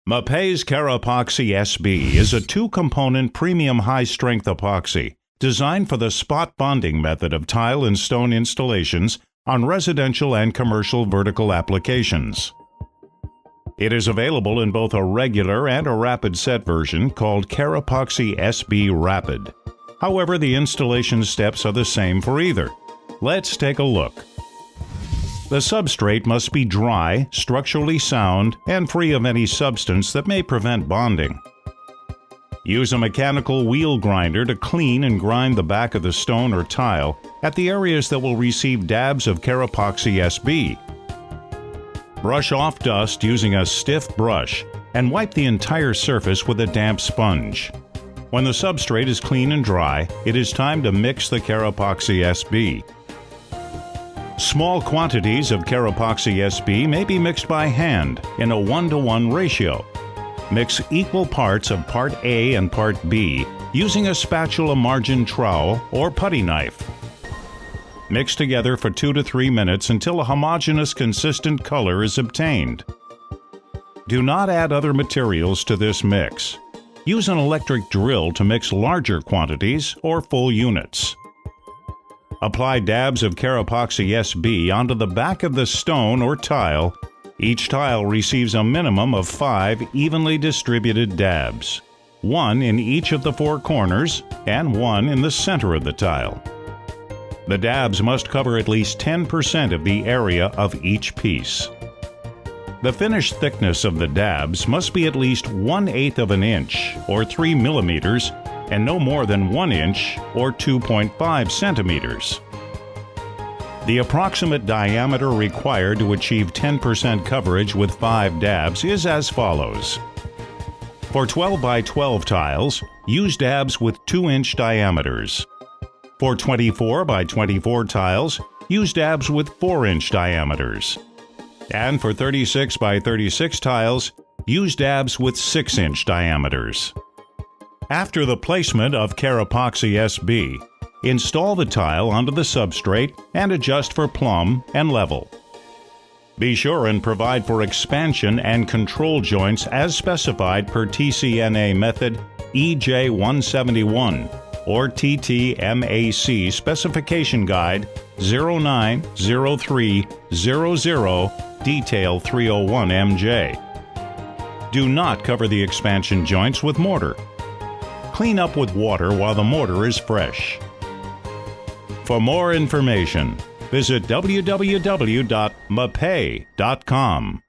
MAPEI Kerapoxy SB is a two-component premium high-strength epoxy designed for the spot bonding method of tile and stone installations on residential and commercial vertical applications. It is available in both a regular and a rapid set version called Kerapoxy SB Rapid. However, the installation steps are the same for either. Let's take a look. The substrate must be dry, structurally sound, and free of any substance that may prevent bonding. Use a mechanical wheel grinder to clean and grind the back of the stone or tile at the areas that will receive dabs of Kerapoxy SB. Brush off dust using a stiff brush and wipe the entire surface with a damp sponge. When the substrate is clean and dry, it is time to mix the Kerapoxy SB. Small quantities of Kerapoxy SB may be mixed by hand in a 1-to-1 ratio. Mix equal parts of Part A and Part B using a spatula margin trowel or putty knife. Mix together for 2 to 3 minutes until a homogeneous consistent color is obtained. Do not add other materials to this mix. Use an electric drill to mix larger quantities or full units. Apply dabs of Kerapoxy SB onto the back of the stone or tile. Each tile receives a minimum of 5 evenly distributed dabs, 1 in each of the 4 corners and 1 in the center of the tile. The dabs must cover at least 10% of the area of each piece. The finished thickness of the dabs must be at least 1/8 of an inch or 3 millimeters and no more than 1 inch or 2.5 centimeters. The approximate diameter required to achieve 10% coverage with 5 dabs is as follows. For 12 by 12 tiles, use dabs with 2-inch diameters. For 24 by 24 tiles, use dabs with 4-inch diameters. And for 36 by 36 tiles, use dabs with 6-inch diameters. After the placement of Kerapoxy SB, install the tile onto the substrate and adjust for plumb and level. Be sure and provide for expansion and control joints as specified per TCNA method EJ171 or TTMAC Specification Guide 090300 Detail 301 MJ. Do not cover the expansion joints with mortar. Clean up with water while the mortar is fresh. For more information, visit www.mapei.com.